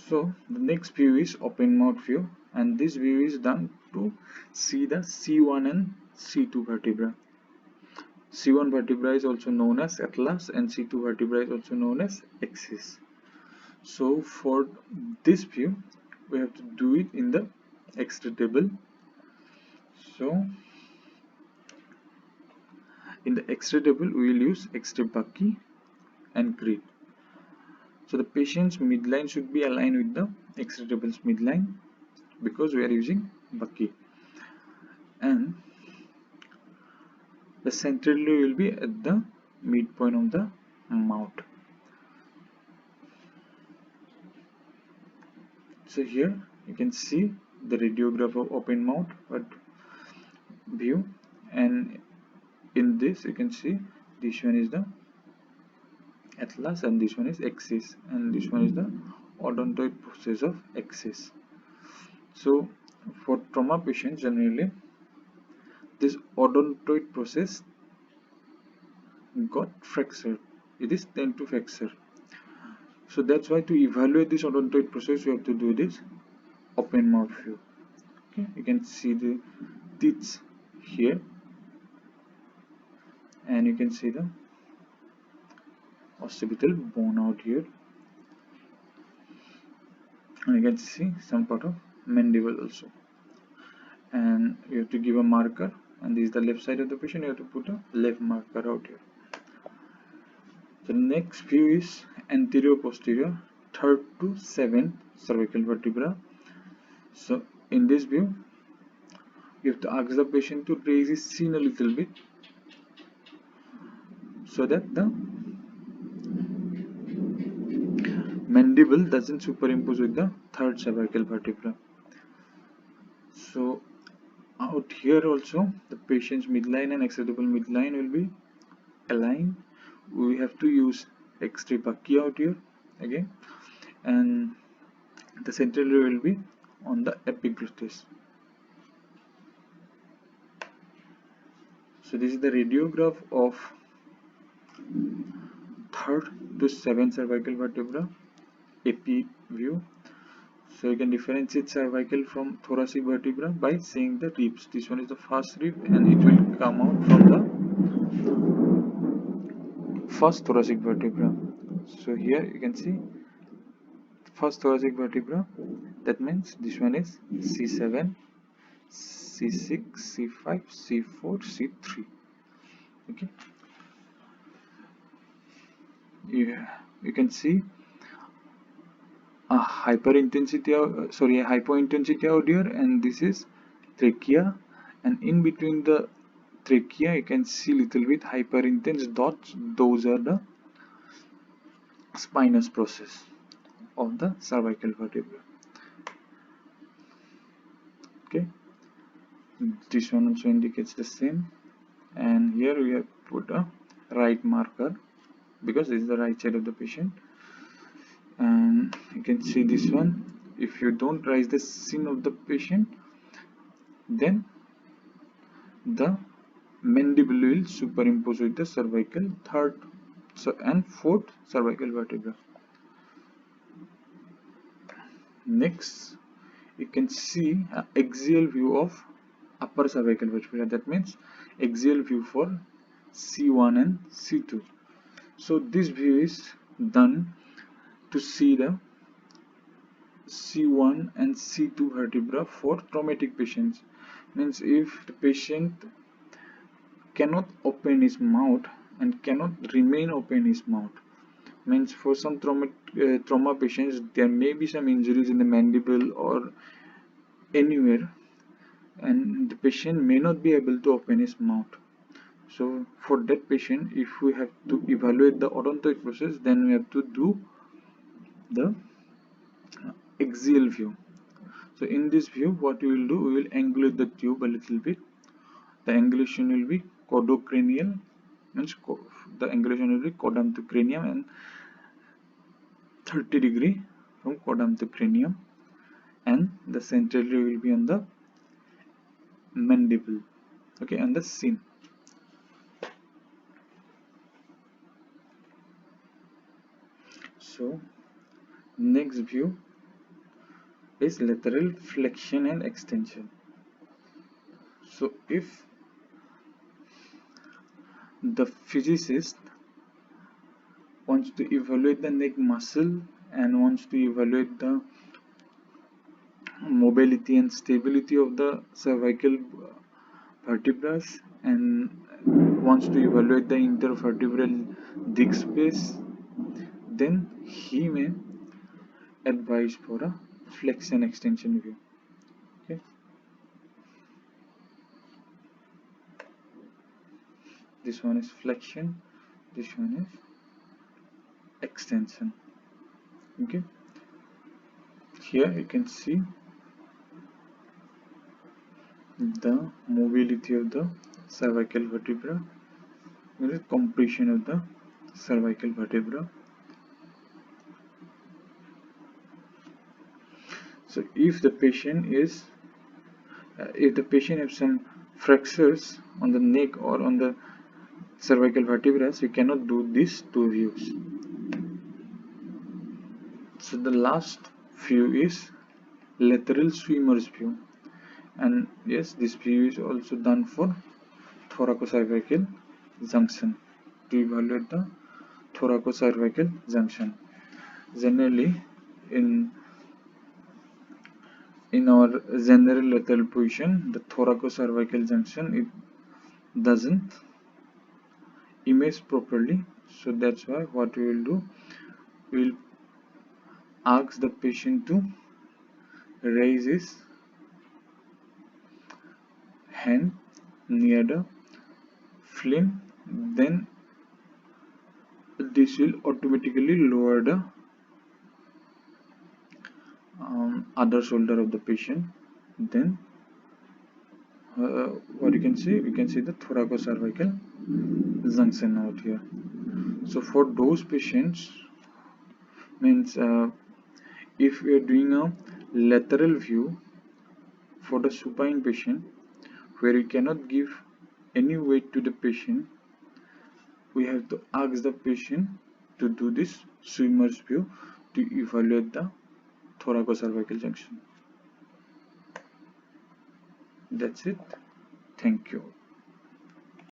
So the next view is open mouth view, and this view is done to see the C1 and C2 vertebra. C1 vertebra is also known as atlas, and C2 vertebra is also known as axis. So for this view, we have to do it in the Xray table. So in the Xray table, we will use Xray bucky and grid. So the patient's midline should be aligned with the Xray table's midline because we are using bucky, and the centrally will be at the midpoint of the mouth. So here you can see the radiograph of open mouth view, and in this you can see this one is the atlas and this one is axis, and this one is the odontoid process of axis. So for trauma patients, generally this odontoid process got fractured, it is tend to fracture. So that's why to evaluate this odontoid process you have to do this open mouth view. Okay, you can see the teeth here, and you can see the occipital bone out here, and you can see some part of mandible also. And you have to give a marker, and this is the left side of the patient. You have to put a left marker out here. The next view is anterior-posterior, 3rd to 7th cervical vertebra. So in this view, you have to ask the patient to raise his chin a little bit so that the mandible doesn't superimpose with the 3rd cervical vertebra. So out here also the patient's midline and acceptable midline will be aligned. We have to use Xray bucky out here again, and the central will be on the epiglottis. So this is the radiograph of 3rd to 7th cervical vertebra AP view. So you can differentiate cervical from thoracic vertebra by seeing the ribs. This one is the first rib, and it will come out from the first thoracic vertebra. So here you can see first thoracic vertebra. That means this one is C7, C6, C5, C4, C3. Okay. You can see a hyperintensity, a hypointensity out here, and this is trachea, and in between the trachea you can see little bit hyperintense dots. Those are the spinous process of the cervical vertebra. Okay, this one also indicates the same, and here we have put a right marker because this is the right side of the patient, and you can see this one. If you don't raise the chin of the patient, then the mandible will superimpose with the cervical 3rd and 4th cervical vertebra. Next, you can see an axial view of upper cervical vertebra. That means axial view for C1 and C2. So this view is done to see the C1 and C2 vertebra for traumatic patients. Means if the patient cannot open his mouth and cannot remain open his mouth, means for some trauma patients there may be some injuries in the mandible or anywhere, and the patient may not be able to open his mouth. So for that patient, if we have to evaluate the odontoid process, then we have to do the axial view. So in this view, what we will do, we will angulate the tube a little bit. The angulation will be codocranial, means the angulation will be codum to cranium, and 30 degree from codum to cranium, and the centrally will be on the mandible, okay, and the chin. So next view is lateral flexion and extension. So if the physicist wants to evaluate the neck muscle and wants to evaluate the mobility and stability of the cervical vertebrae and wants to evaluate the intervertebral disc space, then he may advise for a flexion extension view. Okay, this one is flexion, this one is extension. Okay, here you can see the mobility of the cervical vertebra, there is compression of the cervical vertebra. So if the patient has some fractures on the neck or on the cervical vertebrae, you cannot do these two views. So the last view is lateral swimmer's view, and yes, this view is also done for thoracocervical junction to evaluate the thoracocervical junction. Generally, in our general lateral position, the thoracocervical junction it doesn't image properly. So that's why what we will do, we will ask the patient to raise his hand near the film, then this will automatically lower the other shoulder of the patient. Then what you can see, we can see the thoracocervical junction out here. So for those patients, means if we are doing a lateral view for the supine patient where we cannot give any weight to the patient, we have to ask the patient to do this swimmer's view to evaluate the thoracocervical junction. That's it. Thank you.